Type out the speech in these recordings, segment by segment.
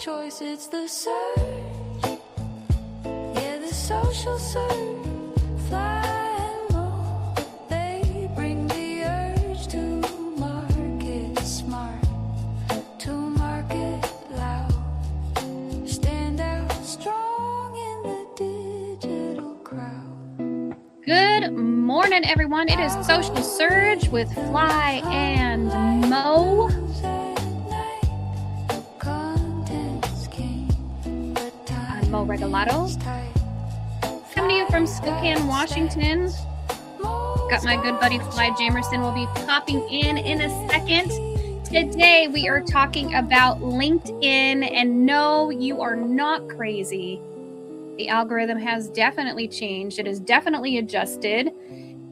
choice, it's the surge. Yeah, the social surge. Fly and low, they bring the urge to market smart, to market loud. Stand out strong in the digital crowd. Good morning, everyone. It is Social Surge with Fly and Mo. I'm Mo Regalado. Coming to you from Spokane, Washington. Got my good buddy Fly Jamerson will be popping in a second. Today we are talking about LinkedIn, and no, you are not crazy. The algorithm has definitely changed. It has definitely adjusted.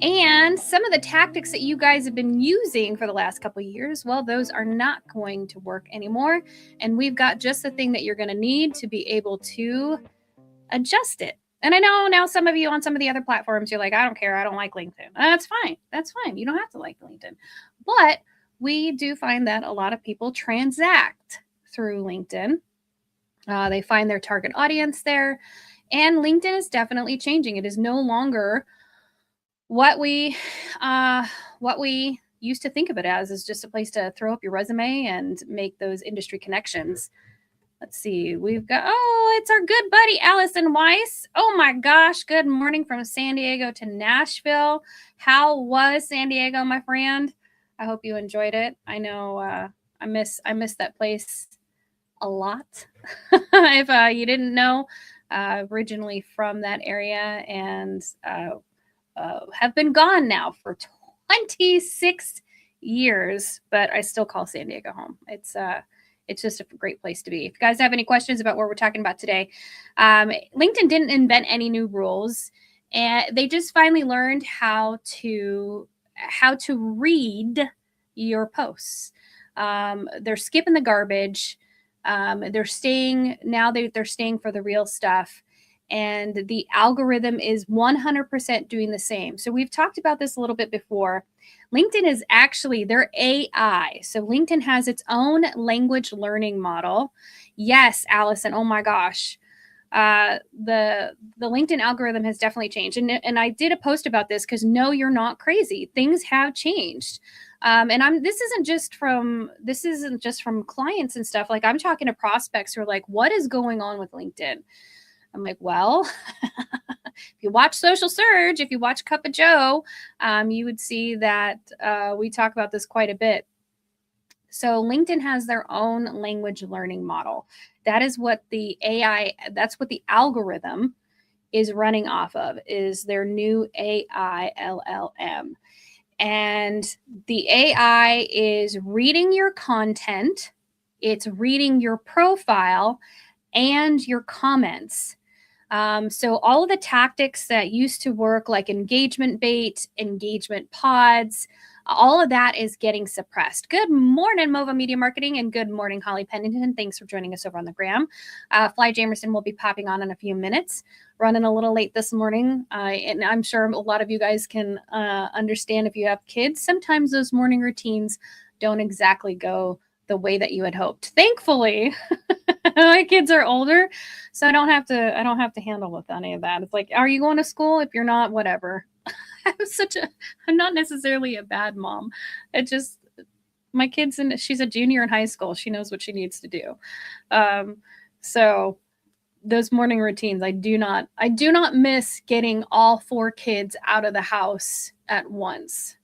And some of the tactics that you guys have been using for the last couple of years, well, those are not going to work anymore. And we've got just the thing that you're going to need to be able to adjust it. And I know now some of you on some of the other platforms, you're like, I don't care. I don't like LinkedIn. That's fine. That's fine. You don't have to like LinkedIn. But we do find that a lot of people transact through LinkedIn. They find their target audience there. And LinkedIn is definitely changing. It is no longer what we used to think of it as, is just a place to throw up your resume and make those industry connections. Let's see. We've got, it's our good buddy, Allison Weiss. Oh my gosh. Good morning from San Diego to Nashville. How was San Diego, my friend? I hope you enjoyed it. I know I miss that place a lot. If you didn't know, originally from that area, and have been gone now for 26 years, but I still call San Diego home. It's just a great place to be. If you guys have any questions about what we're talking about today, LinkedIn didn't invent any new rules, and they just finally learned how to read your posts. They're skipping the garbage. They're staying for the real stuff. And the algorithm is 100% doing the same. So we've talked about this a little bit before. LinkedIn is actually their AI. So LinkedIn has its own language learning model. Yes, Allison. Oh my gosh. The LinkedIn algorithm has definitely changed. And I did a post about this because no, you're not crazy. Things have changed. And this isn't just from clients and stuff. Like, I'm talking to prospects who are like, what is going on with LinkedIn? I'm like, well, if you watch Social Surge, if you watch Cup of Joe, you would see that we talk about this quite a bit. So LinkedIn has their own language learning model. That is what the AI, that's what the algorithm is running off of, is their new AI LLM. And the AI is reading your content, it's reading your profile and your comments. So all of the tactics that used to work, like engagement bait, engagement pods, all of that is getting suppressed. Good morning, Mova Media Marketing, and good morning, Holly Pennington. Thanks for joining us over on the gram. Fly Jamerson will be popping on in a few minutes. Running a little late this morning, and I'm sure a lot of you guys can understand if you have kids. Sometimes those morning routines don't exactly go the way that you had hoped. Thankfully, my kids are older, so I don't have to handle with any of that. It's like, are you going to school? If you're not, whatever. I'm not necessarily a bad mom. It just, my kids, and she's a junior in high school. She knows what she needs to do. So those morning routines, I do not miss getting all 4 kids out of the house at once.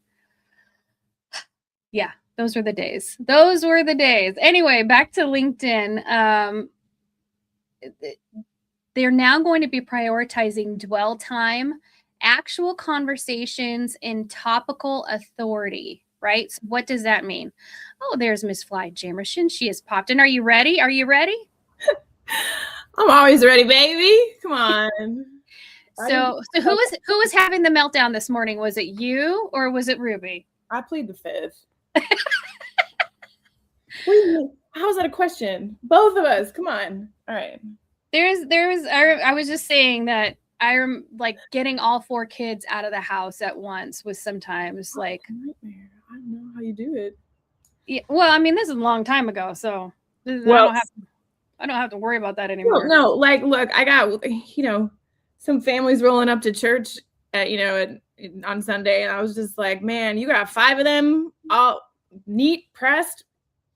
Yeah. Those were the days. Anyway, back to LinkedIn. They're now going to be prioritizing dwell time, actual conversations, and topical authority, right? So what does that mean? Oh, there's Miss Fly Jamerson. She has popped in. Are you ready? I'm always ready, baby. Come on. So who was having the meltdown this morning? Was it you or was it Ruby? I plead the fifth. How is that a question? Both of us. Come on. All right. I was just saying that I'm like getting all 4 kids out of the house at once was sometimes like a nightmare. I don't know how you do it. Yeah, well, I mean, this is a long time ago, so well, I don't have to worry about that anymore. No, like, look, I got, some families rolling up to church on Sunday, and I was just like, man, you got 5 of them all neat pressed.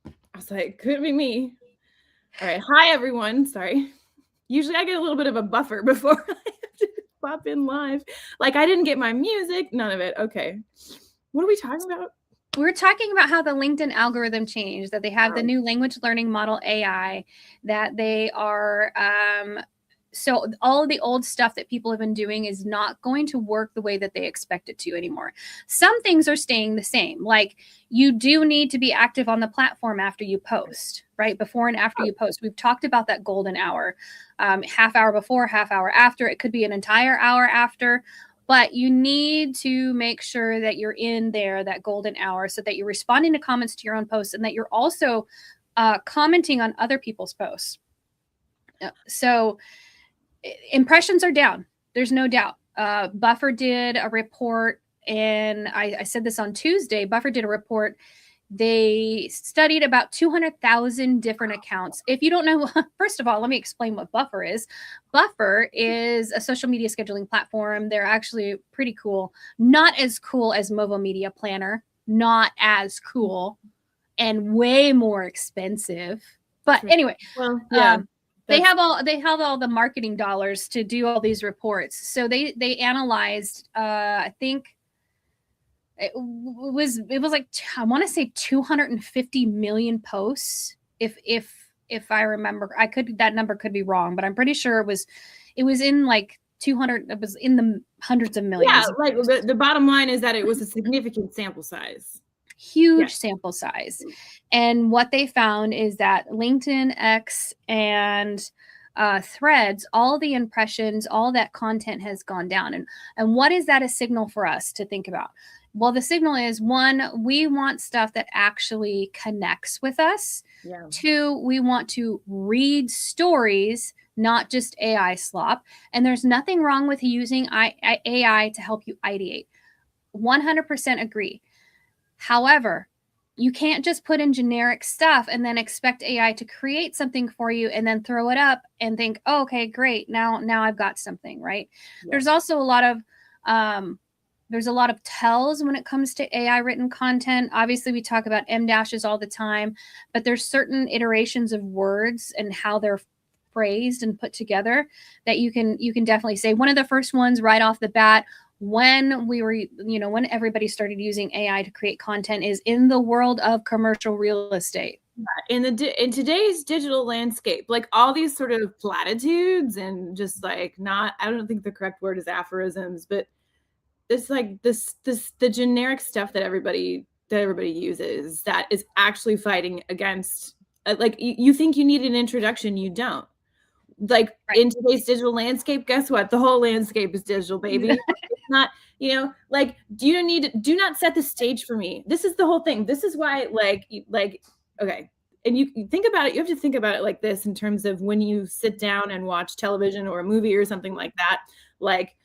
I was like, could be me. All right. Hi, everyone. Sorry. Usually I get a little bit of a buffer before I have to pop in live. Like, I didn't get my music, none of it. Okay. What are we talking about? We're talking about how the LinkedIn algorithm changed, that they have the new language learning model AI, that they are so all of the old stuff that people have been doing is not going to work the way that they expect it to anymore. Some things are staying the same. Like, you do need to be active on the platform after you post, right? Before and after you post. We've talked about that golden hour, half hour before, half hour after. It could be an entire hour after. But you need to make sure that you're in there, that golden hour, so that you're responding to comments to your own posts, and that you're also commenting on other people's posts. So impressions are down. There's no doubt. Buffer did a report, and I said this on Tuesday. Buffer did a report. They studied about 200,000 different accounts. If you don't know, first of all, let me explain what Buffer is. Buffer is a social media scheduling platform. They're actually pretty cool. Not as cool as Movo Media Planner. Not as cool, and way more expensive. But anyway, well, yeah. They have all the marketing dollars to do all these reports. So they analyzed, I think it was like, I want to say 250 million posts. If I remember, that number could be wrong, but I'm pretty sure it was in like 200. It was in the hundreds of millions. Yeah, like the bottom line is that it was a significant sample size. Huge sample size. And what they found is that LinkedIn, X, and Threads, all the impressions, all that content has gone down. And what is that a signal for us to think about? Well, the signal is, 1, we want stuff that actually connects with us. Yeah. 2, we want to read stories, not just AI slop. And there's nothing wrong with using AI to help you ideate. 100% agree. However, you can't just put in generic stuff and then expect AI to create something for you and then throw it up and think, oh, okay, great. Now I've got something, right? Yeah. There's also a lot of tells when it comes to AI written content. Obviously, we talk about M dashes all the time, but there's certain iterations of words and how they're phrased and put together that you can definitely say. One of the first ones right off the bat, when when everybody started using AI to create content, is in the world of commercial real estate. In today's digital landscape, like all these sort of platitudes and just like I don't think the correct word is aphorisms, but it's like the generic stuff that everybody uses that is actually fighting against, like, you think you need an introduction, you don't. Like, right. In today's digital landscape, guess what? The whole landscape is digital, baby. It's not, like, do not set the stage for me. This is the whole thing. This is why, like, okay. And you think about it, you have to think about it like this in terms of when you sit down and watch television or a movie or something like that, like,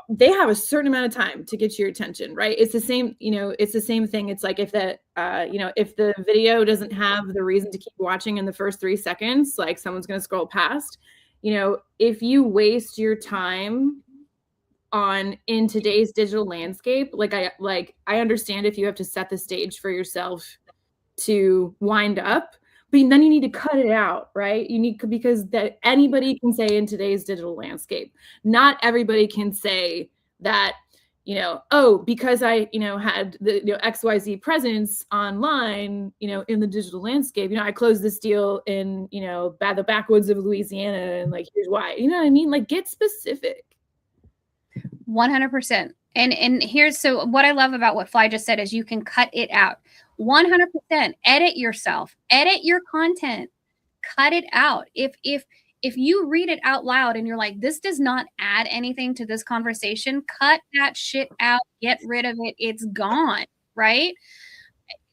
they have a certain amount of time to get your attention, right? It's the same, it's the same thing. It's like if that, if the video doesn't have the reason to keep watching in the first 3 seconds, like someone's going to scroll past, if you waste your time in today's digital landscape, I understand if you have to set the stage for yourself to wind up, but then you need to cut it out, right? Because that anybody can say in today's digital landscape, not everybody can say that, because I, had the XYZ presence online, in the digital landscape, I closed this deal in, the backwoods of Louisiana, and like, here's why, you know what I mean? Like, get specific. 100%. And here's, so what I love about what Fly just said is you can cut it out. 100%. Edit yourself, edit your content, cut it out. If you read it out loud and you're like, this does not add anything to this conversation, cut that shit out, get rid of it. It's gone, right?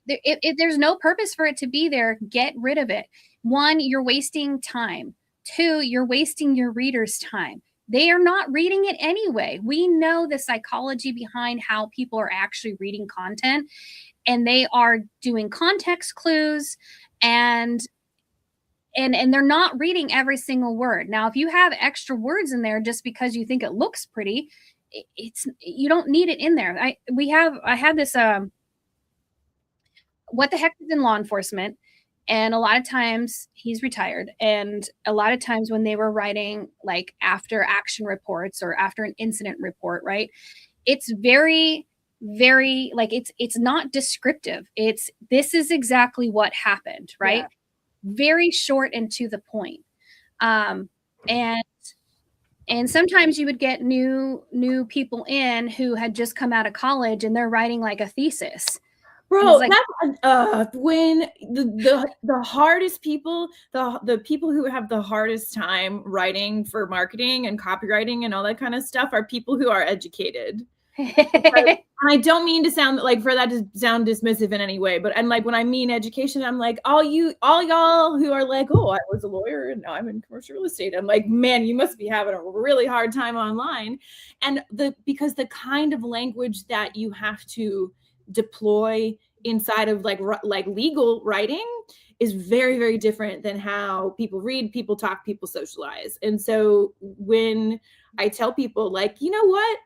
If there's no purpose for it to be there, get rid of it. 1, you're wasting time. 2, you're wasting your readers' time. They are not reading it anyway. We know the psychology behind how people are actually reading content, and they are doing context clues, and and they're not reading every single word. Now, if you have extra words in there just because you think it looks pretty, it's you don't need it in there. I had this what the heck is in law enforcement, and a lot of times he's retired, and a lot of times when they were writing like after action reports or after an incident report, right? It's very like it's not descriptive. It's this is exactly what happened, right? Yeah. Very short and to the point. And sometimes you would get new people in who had just come out of college and they're writing like a thesis. Bro, like, that's when the hardest people, the people who have the hardest time writing for marketing and copywriting and all that kind of stuff are people who are educated. I don't mean to sound like for that to sound dismissive in any way, but and like when I mean education, I'm like all y'all who are like, oh, I was a lawyer and now I'm in commercial real estate. I'm like, man, you must be having a really hard time online, and because the kind of language that you have to deploy inside of like legal writing is very, very different than how people read, people talk, people socialize. And so when I tell people like, you know what,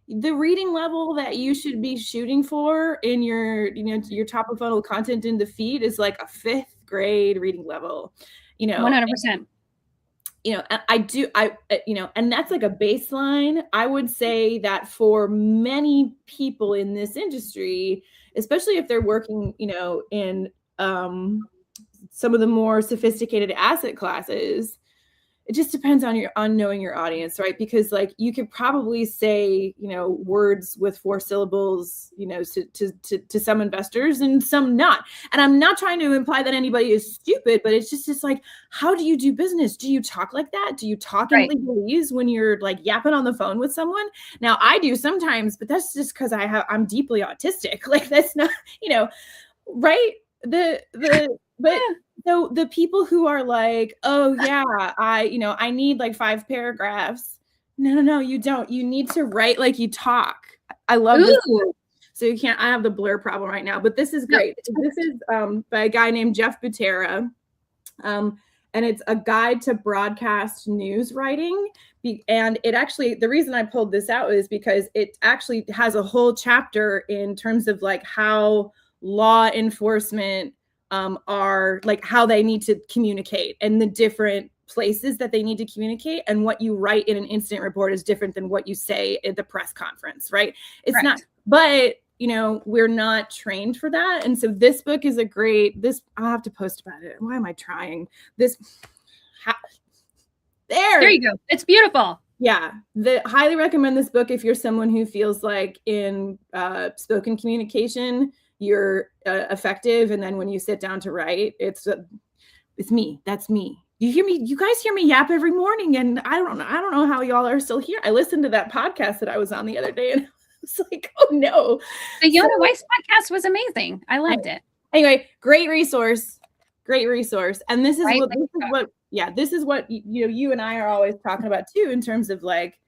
the reading level that you should be shooting for in your top of funnel content in the feed is like a 5th grade reading level, 100%. And that's like a baseline. I would say that for many people in this industry, especially if they're working, in some of the more sophisticated asset classes, it just depends on knowing your audience, right? Because like you could probably say, words with 4 syllables, to some investors and some not. And I'm not trying to imply that anybody is stupid, but it's just like, how do you do business? Do you talk like that? Do you talk in legalese when you're like yapping on the phone with someone? Now I do sometimes, but that's just because I'm deeply autistic. Like that's not, right? But so the people who are like, oh yeah, I need like 5 paragraphs. No, you don't. You need to write like you talk. I love this. So you can't, I have the blur problem right now, but this is great. No. This is by a guy named Jeff Butera. And it's a guide to broadcast news writing. And it actually, the reason I pulled this out is because it actually has a whole chapter in terms of like how law enforcement are like how they need to communicate and the different places that they need to communicate, and what you write in an incident report is different than what you say at the press conference, right? It's Correct. Not, but we're not trained for that. And so this book is I'll have to post about it. Why am I trying this? There you go. It's beautiful. Yeah. Highly recommend this book if you're someone who feels like in spoken communication, you're effective. And then when you sit down to write, it's me. That's me. You guys hear me yap every morning. And I don't know how y'all are still here. I listened to that podcast that I was on the other day and I was like, oh no. The Yona Weiss podcast was amazing. I loved it. Anyway, great resource. And this is what you and I are always talking about too, in terms of like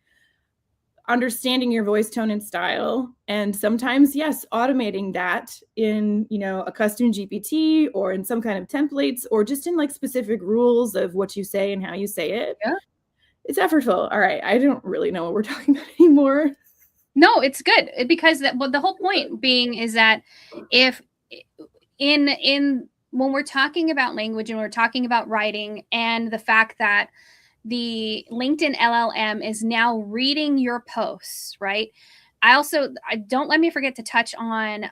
understanding your voice, tone, and style. And sometimes, yes, automating that in, a custom GPT or in some kind of templates or just in like specific rules of what you say and how you say it. Yeah. It's effortful. All right. I don't really know what we're talking about anymore. No, it's good because the whole point being is that if in when we're talking about language and we're talking about writing and the fact that the LinkedIn LLM is now reading your posts, right? Don't let me forget to touch on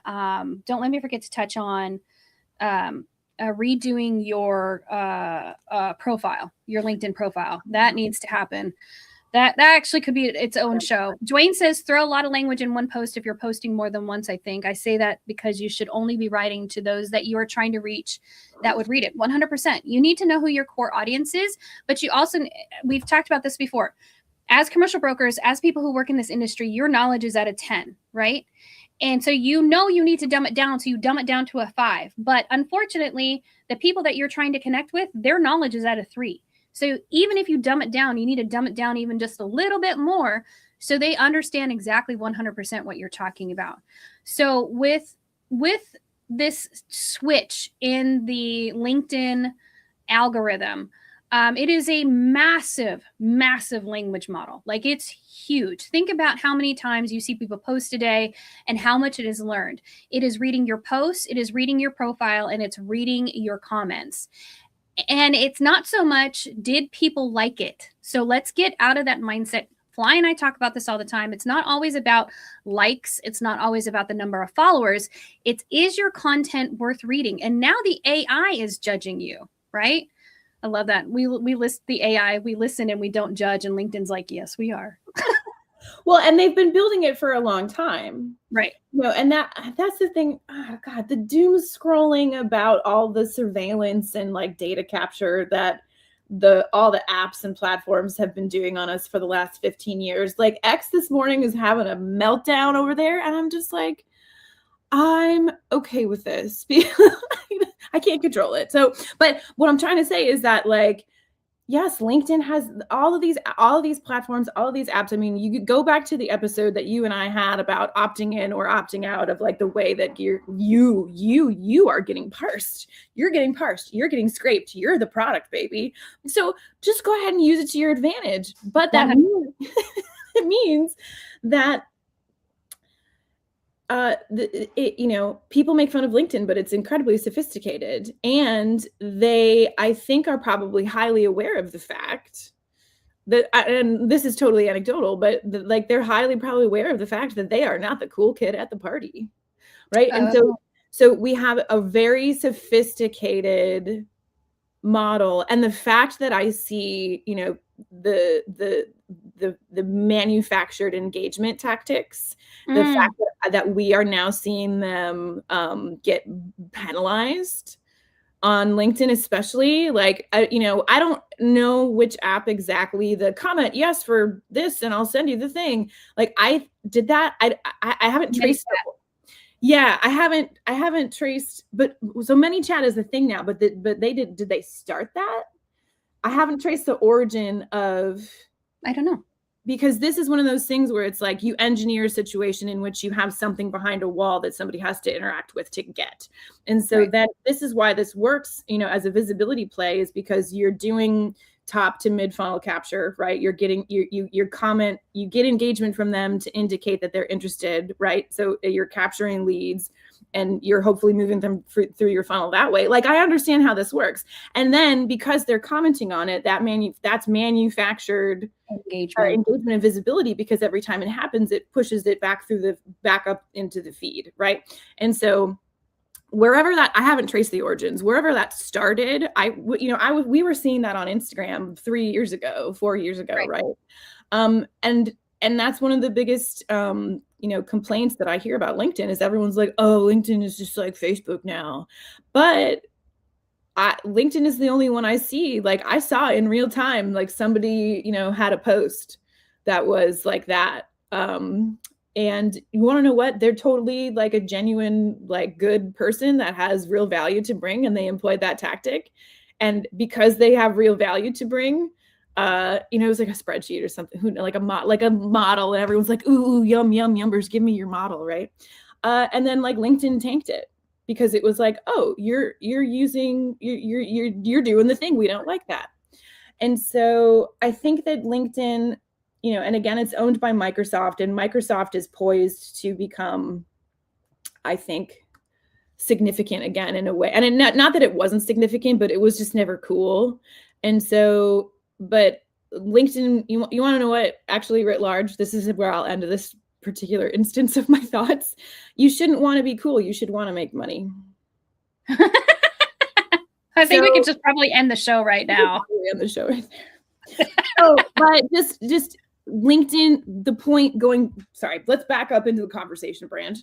redoing your profile, your LinkedIn profile. That needs to happen. That actually could be its own show. Dwayne says, throw a lot of language in one post if you're posting more than once, I think. I say that because you should only be writing to those that you are trying to reach that would read it. 100%. You need to know who your core audience is, but you also, we've talked about this before. As commercial brokers, as people who work in this industry, your knowledge is at a 10, right? And so you need to dumb it down. So you dumb it down to a 5. But unfortunately, the people that you're trying to connect with, their knowledge is at a 3. So even if you dumb it down, you need to dumb it down even just a little bit more so they understand exactly 100% what you're talking about. So with this switch in the LinkedIn algorithm. It is a massive, massive language model. Like, it's huge. Think about how many times you see people post a day and how much it has learned. It is reading your posts, it is reading your profile, and it's reading your comments. And it's not so much, did people like it? So let's get out of that mindset. Fly and I talk about this all the time. It's not always about likes. It's not always about the number of followers. It's, is your content worth reading? And now the AI is judging you, right? I love that. We list the AI, we listen and we don't judge. And LinkedIn's like, yes, we are. Well, and they've been building it for a long time. Right. You know, and that's the thing. Oh God, the doom scrolling about all the surveillance and like data capture that all the apps and platforms have been doing on us for the last 15 years. Like X this morning is having a meltdown over there. And I'm just like, I'm okay with this. I can't control it. So, but what I'm trying to say is that, like, yes, LinkedIn has all of these platforms, all of these apps. I mean, you could go back to the episode that you and I had about opting in or opting out of, like, the way that you are getting parsed. You're getting parsed. You're getting scraped. You're the product, baby. So just go ahead and use it to your advantage. But that means, it means that people make fun of LinkedIn, but it's incredibly sophisticated. And they, I think, are probably highly aware of the fact that, and this is totally anecdotal, but like they're highly probably aware of the fact that they are not the cool kid at the party. Right. And so we have a very sophisticated model. And the fact that I see, the manufactured engagement tactics, the fact that we are now seeing them get penalized on LinkedIn, especially, like, I don't know which app exactly, the comment yes for this and I'll send you the thing. Like, I did that. I haven't traced that. Yeah, I haven't traced, but so ManyChat is the thing now, but did they start that? I haven't traced the origin of, I don't know. Because this is one of those things where it's like you engineer a situation in which you have something behind a wall that somebody has to interact with to get. And so then this is why this works, as a visibility play, is because you're doing top to mid funnel capture, right? You're getting your comment, you get engagement from them to indicate that they're interested, right? So you're capturing leads and you're hopefully moving them through your funnel that way. Like, I understand how this works. And then because they're commenting on it, that's manufactured engagement and visibility, because every time it happens, it pushes it back up into the feed, right? And so wherever that, I haven't traced the origins, wherever that started, we were seeing that on Instagram 4 years ago, right? And that's one of the biggest, complaints that I hear about LinkedIn is everyone's like, oh, LinkedIn is just like Facebook now. But LinkedIn is the only one I see. Like, I saw in real time, like somebody, had a post that was like that. And you want to know what? They're totally like a genuine, like, good person that has real value to bring, and they employed that tactic. And because they have real value to bring, it was like a spreadsheet or something, like a model, and everyone's like, ooh, yum, yumbers, give me your model, right? And then like LinkedIn tanked it because it was like, oh, you're doing the thing. We don't like that. And so I think that LinkedIn, and again, it's owned by Microsoft, and Microsoft is poised to become, I think, significant again in a way. And not that it wasn't significant, but it was just never cool. And so, but LinkedIn, you want to know what, actually, writ large, this is where I'll end this particular instance of my thoughts. You shouldn't want to be cool. You should want to make money. I think we could just probably end the show right now. End the show right there. Oh, but just LinkedIn, the point going, sorry, let's back up into the conversation, Brand.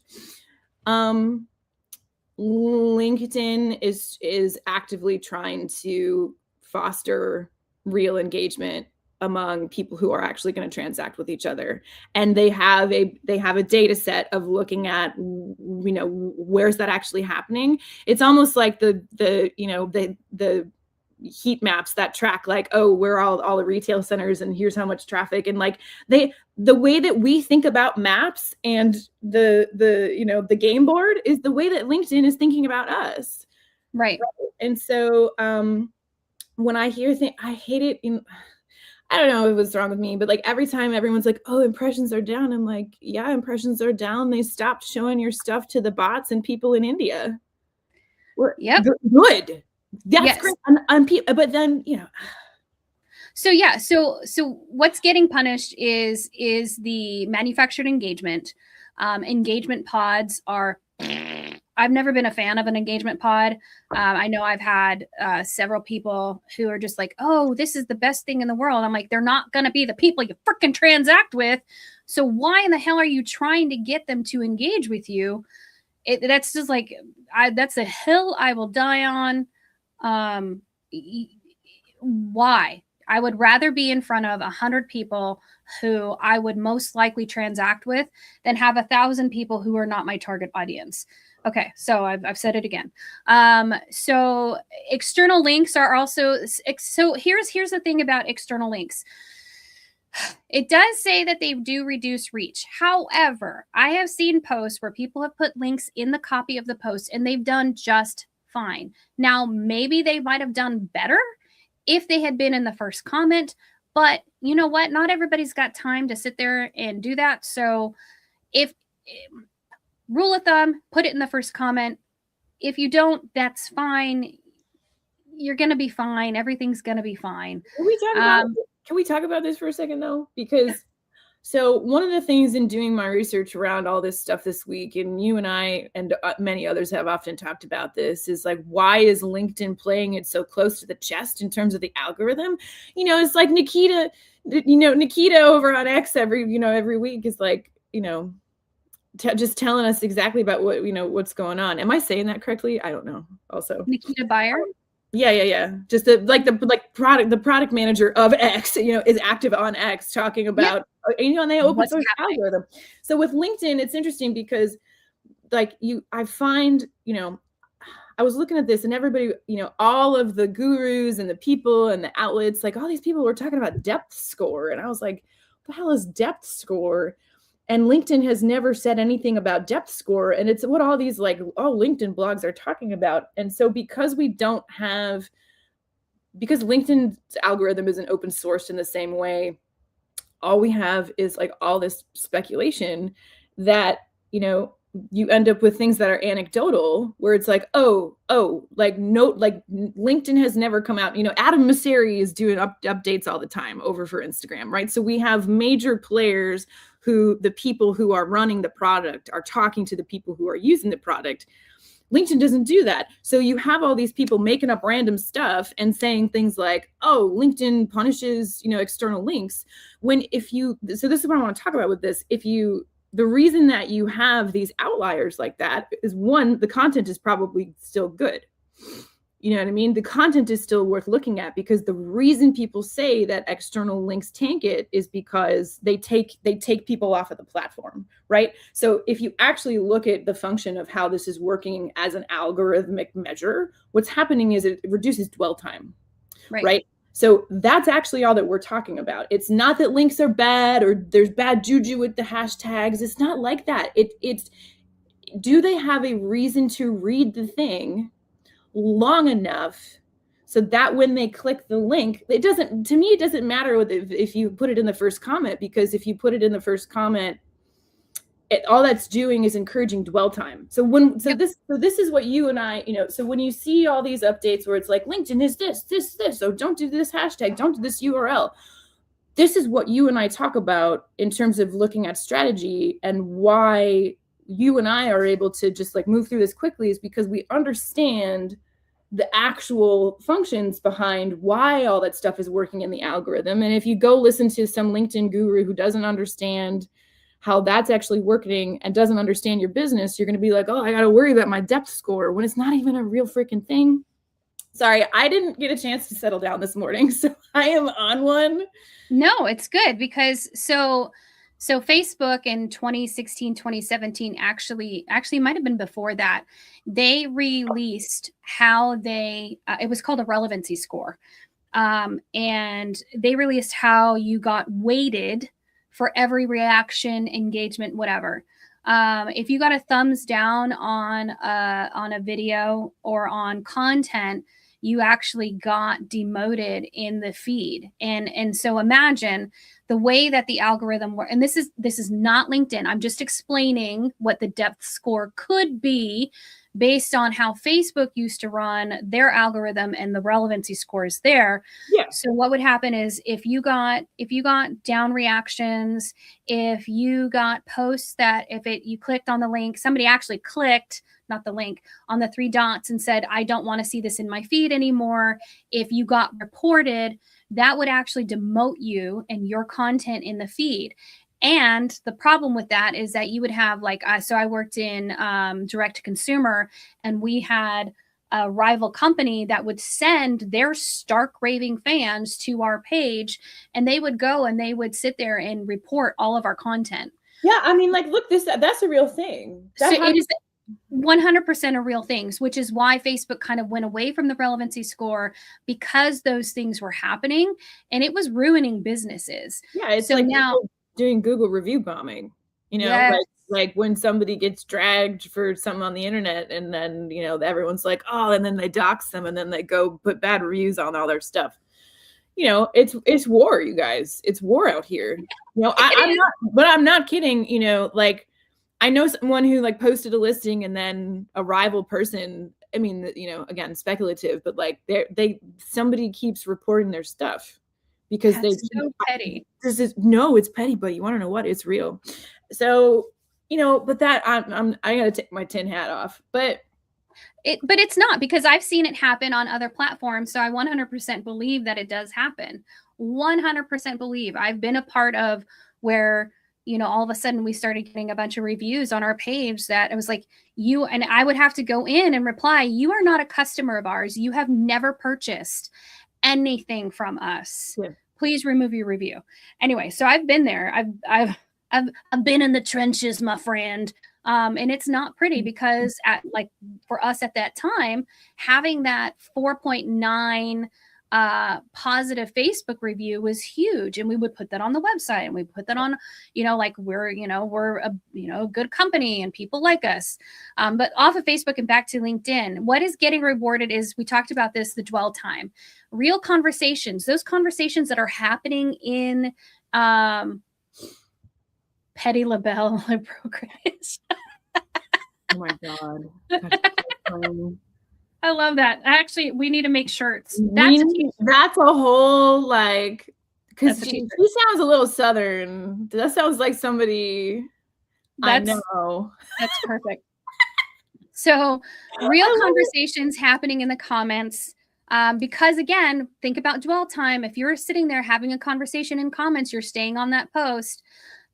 LinkedIn is actively trying to foster real engagement among people who are actually going to transact with each other. And they have a data set of looking at, where's that actually happening. It's almost like the heat maps that track, like, oh, we're all the retail centers and here's how much traffic. And like the way that we think about maps and the game board is the way that LinkedIn is thinking about us. Right. And so when I hear things, I hate it. I don't know what's wrong with me, but like every time everyone's like, oh, impressions are down. I'm like, yeah, impressions are down. They stopped showing your stuff to the bots and people in India. Yep. Good. That's Yes. great. But then, So yeah, so what's getting punished is the manufactured engagement. Engagement pods are. I've never been a fan of an engagement pod. I know I've had several people who are just like, "Oh, this is the best thing in the world." I'm like, they're not going to be the people you freaking transact with. So why in the hell are you trying to get them to engage with you? That's just like, that's a hill I will die on. Why? I would rather be in front of 100 people who I would most likely transact with than have 1,000 people who are not my target audience. Okay, so I've said it again. So external links are also, so here's the thing about external links. It does say that they do reduce reach. However, I have seen posts where people have put links in the copy of the post and they've done just fine. Now, maybe they might have done better if they had been in the first comment, but you know what? Not everybody's got time to sit there and do that. So if rule of thumb, put it in the first comment. If you don't, that's fine. You're going to be fine. Everything's going to be fine. Can we talk about this for a second though? Because so one of the things in doing my research around all this stuff this week, and you and I and many others have often talked about this, is like, why is LinkedIn playing it so close to the chest in terms of the algorithm? It's like Nikita over on X every week is like, just telling us exactly about what, what's going on. Am I saying that correctly? I don't know. Also, Nikita Buyer. Yeah. Just the product manager of X, is active on X talking about, and they open source algorithm. So with LinkedIn, it's interesting because I find, I was looking at this and everybody, all of the gurus and the people and the outlets, like all these people were talking about depth score. And I was like, what the hell is depth score? And LinkedIn has never said anything about depth score. And it's what all these all LinkedIn blogs are talking about. And so because LinkedIn's algorithm isn't open sourced in the same way, all we have is all this speculation that, you end up with things that are anecdotal where it's LinkedIn has never come out, Adam Mosseri is doing updates all the time over for Instagram, right? So we have major players who the people who are running the product are talking to the people who are using the product. LinkedIn doesn't do that. So you have all these people making up random stuff and saying things like, oh, LinkedIn punishes, external links. So this is what I want to talk about with this. The reason that you have these outliers like that is, one, the content is probably still good. You know what I mean? The content is still worth looking at, because the reason people say that external links tank it is because they take people off of the platform, right? So if you actually look at the function of how this is working as an algorithmic measure, what's happening is it reduces dwell time, right? So that's actually all that we're talking about. It's not that links are bad or there's bad juju with the hashtags. It's not like that. It's do they have a reason to read the thing long enough so that when they click the link, it doesn't matter if you put it in the first comment, because if you put it in the first comment, all that's doing is encouraging dwell time. This is what you and I, so when you see all these updates where it's like LinkedIn is this, so don't do this hashtag, don't do this URL. This is what you and I talk about in terms of looking at strategy, and why you and I are able to just move through this quickly is because we understand the actual functions behind why all that stuff is working in the algorithm. And if you go listen to some LinkedIn guru who doesn't understand how that's actually working and doesn't understand your business, you're going to be like, oh, I got to worry about my depth score, when it's not even a real freaking thing. Sorry, I didn't get a chance to settle down this morning, so I am on one. No, it's good, because so Facebook in 2016, 2017, actually might have been before that, they released how it was called a relevancy score. And they released how you got weighted for every reaction, engagement, whatever. If you got a thumbs down on a video or on content, you actually got demoted in the feed. And so imagine the way that the algorithm works. And this is not LinkedIn. I'm just explaining what the depth score could be based on how Facebook used to run their algorithm and the relevancy scores there. Yeah. So what would happen is if you got down reactions, if you got posts that you clicked on the link, somebody actually clicked, not the link, on the 3 dots and said, I don't want to see this in my feed anymore. If you got reported, that would actually demote you and your content in the feed. And the problem with that is that you would have so I worked in direct to consumer, and we had a rival company that would send their stark raving fans to our page, and they would go and they would sit there and report all of our content. Yeah. I mean, look, that's a real thing. So it is 100% a real things, which is why Facebook kind of went away from the relevancy score, because those things were happening and it was ruining businesses. Yeah. It's so now doing Google review bombing, yes. like when somebody gets dragged for something on the internet, and then, everyone's like, oh, and then they dox them, and then they go put bad reviews on all their stuff. It's war, you guys. It's war out here. I'm not kidding. I know someone who posted a listing, and then a rival person, I mean, again, speculative, but somebody keeps reporting their stuff because That's so petty. It's petty, but you want to know what? It's real. So, but that I gotta take my tin hat off, but it's not, because I've seen it happen on other platforms. So I 100% believe that it does happen. 100% believe. I've been a part of where, all of a sudden we started getting a bunch of reviews on our page that it was like, and I would have to go in and reply, you are not a customer of ours. You have never purchased anything from us. Yeah. Please remove your review. Anyway, so I've been there. I've been in the trenches, my friend. And it's not pretty, because for us at that time, having that 4.9 positive Facebook review was huge. And we would put that on the website, and we put that on, we're a good company and people like us. But off of Facebook and back to LinkedIn, what is getting rewarded is, we talked about this, the dwell time, real conversations, those conversations that are happening in petty label brokerage. Oh my God. That's so funny. I love that. Actually, we need to make shirts. That's a whole because she sounds a little Southern. That sounds like somebody I know. That's perfect. So real conversations happening in the comments. Because again, think about dwell time. If you're sitting there having a conversation in comments, you're staying on that post.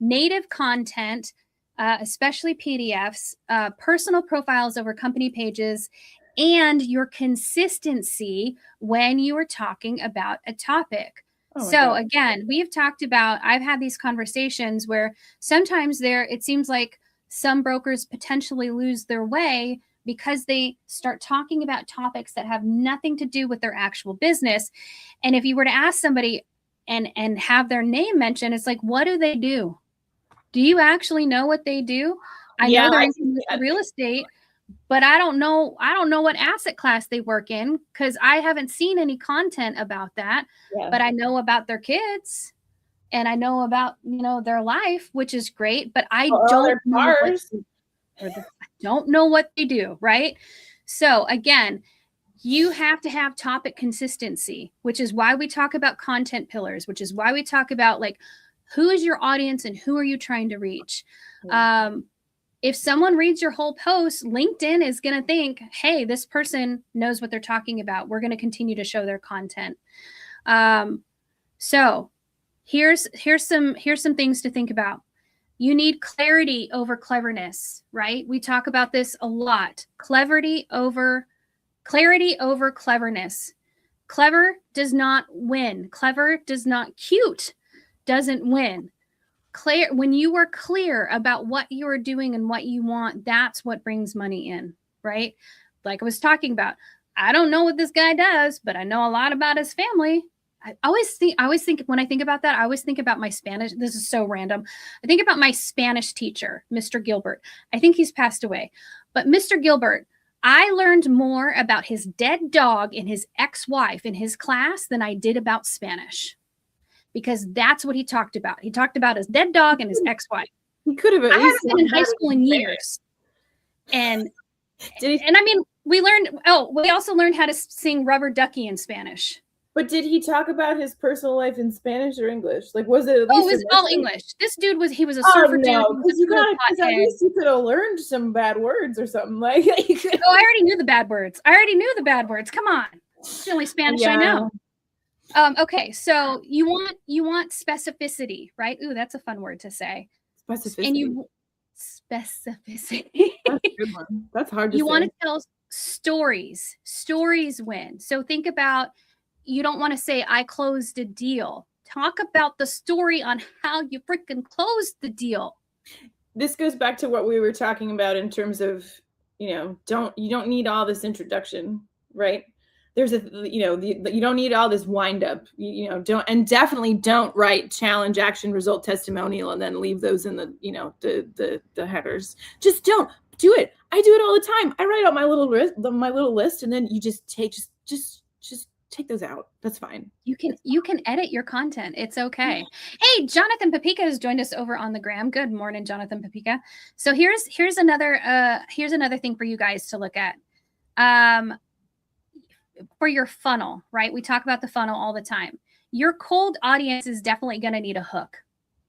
Native content, especially PDFs, personal profiles over company pages, and your consistency when you are talking about a topic. So again, we have talked about, I've had these conversations where sometimes it seems like some brokers potentially lose their way because they start talking about topics that have nothing to do with their actual business. And if you were to ask somebody and have their name mentioned, it's like, what do they do? Do you actually know what they do? I know they're in real estate, but I don't know what asset class they work in, because I haven't seen any content about that. Yeah. But I know about their kids, and I know about, their life, which is great, but I don't know what they do, right? So again, you have to have topic consistency, which is why we talk about content pillars, which is why we talk about who is your audience and who are you trying to reach? If someone reads your whole post, LinkedIn is going to think, hey, this person knows what they're talking about. We're going to continue to show their content. So here's some things to think about. You need clarity over cleverness, right? We talk about this a lot. Clarity over cleverness. Clever does not win. Clever does not. Cute doesn't win. When you are clear about what you are doing and what you want, that's what brings money in, right? Like I was talking about, I don't know what this guy does, but I know a lot about his family. I always think when I think about that, I always think about my Spanish. This is so random. I think about my Spanish teacher, Mr. Gilbert. I think he's passed away, but Mr. Gilbert, I learned more about his dead dog and his ex-wife in his class than I did about Spanish, because that's what he talked about. He talked about his dead dog and his ex-wife. He could have at I least haven't been in high better school than in Spanish. years. And Did he, and I mean, we also learned how to sing Rubber Ducky in Spanish. but did he talk about his personal life in Spanish or English? Like, was it at least? Oh, it was all English. This dude was a surfer dude. Because at least you could have learned some bad words or something. Like, you could. Oh, I already knew the bad words. Come on, it's the only Spanish I know. Okay, so you want specificity, right? Ooh, that's a fun word to say. Specificity. And specificity. That's a good one. That's hard to say. You want to tell stories. Stories win. So think about, you don't want to say, I closed a deal. Talk about the story on how you freaking closed the deal. This goes back to what we were talking about in terms of, you don't need all this introduction, right? You don't need all this wind up, definitely don't write challenge, action, result, testimonial, and then leave those in the headers. Just don't do it. I do it all the time. I write out my little list, and then you just take those out. That's fine. You can edit your content. It's okay. Hey, Jonathan Papica has joined us over on the gram. Good morning, Jonathan Papica. So here's another thing for you guys to look at. For your funnel, right? We talk about the funnel all the time. Your cold audience is definitely going to need a hook.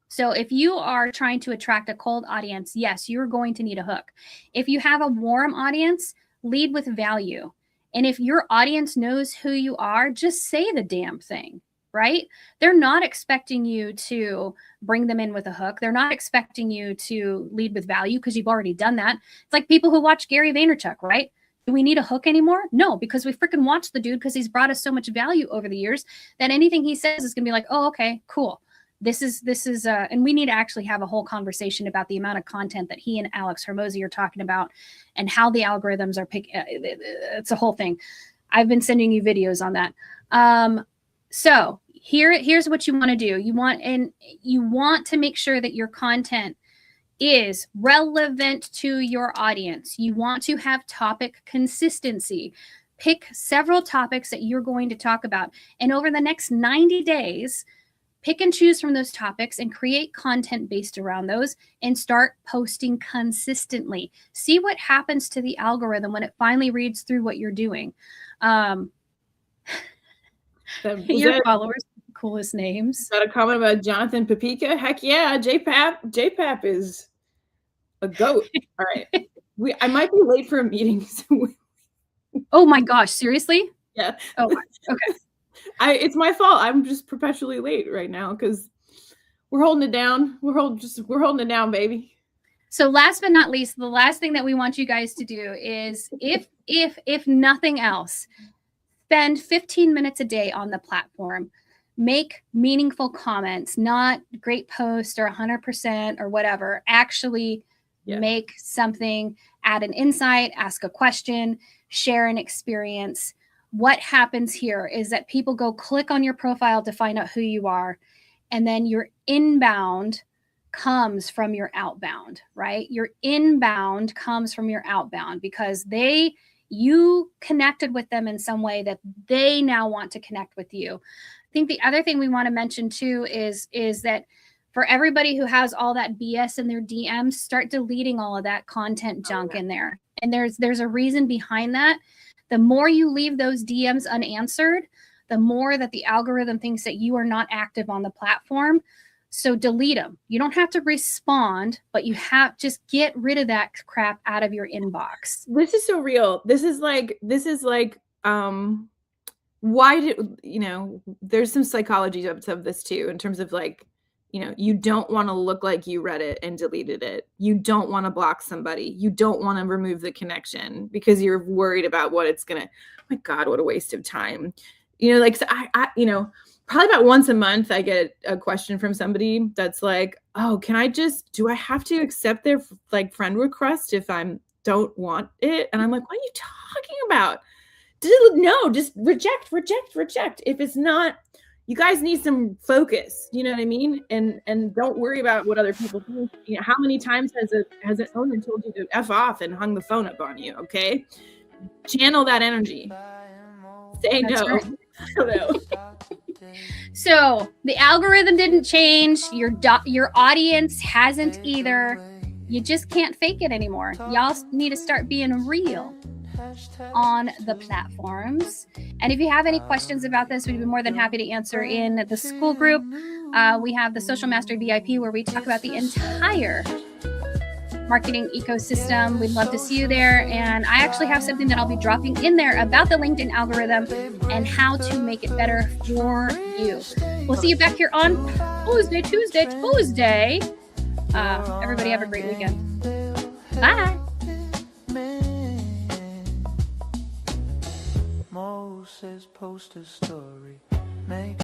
So if you are trying to attract a cold audience, yes, you're going to need a hook. If you have a warm audience, lead with value. And if your audience knows who you are, just say the damn thing, right? They're not expecting you to bring them in with a hook. They're not expecting you to lead with value because you've already done that. It's like people who watch Gary Vaynerchuk, right? Do we need a hook anymore? No, because we freaking watch the dude because he's brought us so much value over the years that anything he says is going to be like, oh, okay, cool. This is, and we need to actually have a whole conversation about the amount of content that he and Alex Hormozy are talking about and how the algorithms are picking. It's a whole thing. I've been sending you videos on that. So here's what you want to do. You want to make sure that your content is relevant to your audience. You want to have topic consistency. Pick several topics that you're going to talk about. And over the next 90 days, pick and choose from those topics and create content based around those and start posting consistently. See what happens to the algorithm when it finally reads through what you're doing. Your followers, coolest names. Is that a comment about Jonathan Papica? Heck yeah, JPap is a goat. All right. I might be late for a meeting. Oh my gosh, seriously? Yeah. Oh, okay. It's my fault. I'm just perpetually late right now because we're holding it down. We're holding it down, baby. So last but not least, the last thing that we want you guys to do is, if nothing else, spend 15 minutes a day on the platform. Make meaningful comments, not great post or 100% or whatever. Actually make something, add an insight, ask a question, share an experience. What happens here is that people go click on your profile to find out who you are. And then your inbound comes from your outbound, right? Your inbound comes from your outbound because you connected with them in some way that they now want to connect with you. I think the other thing we want to mention too is that for everybody who has all that BS in their DMs, start deleting all of that content junk in there. And there's a reason behind that. The more you leave those DMs unanswered, the more that the algorithm thinks that you are not active on the platform. So delete them. You don't have to respond, but just get rid of that crap out of your inbox. This is so real. This is like, why there's some psychology of this too, in terms of like, you don't want to look like you read it and deleted it. You don't want to block somebody. You don't want to remove the connection because you're worried about what it's going to, oh my God, what a waste of time. So I probably about once a month, I get a question from somebody that's like, oh, do I have to accept their like friend request if I don't want it? And I'm like, what are you talking about? No, just reject. If it's not, you guys need some focus, you know what I mean? And don't worry about what other people think. How many times has an owner told you to F off and hung the phone up on you, okay? channel that energy. Say That's no. right. I don't know. So the algorithm didn't change. Your audience hasn't either. You just can't fake it anymore. Y'all need to start being real on the platforms. And if you have any questions about this, we'd be more than happy to answer in the school group. We have the Social Mastery VIP where we talk about the entire marketing ecosystem. We'd love to see you there. And I actually have something that I'll be dropping in there about the LinkedIn algorithm and how to make it better for you. We'll see you back here on Tuesday. Everybody have a great weekend. Bye. Moses post a story.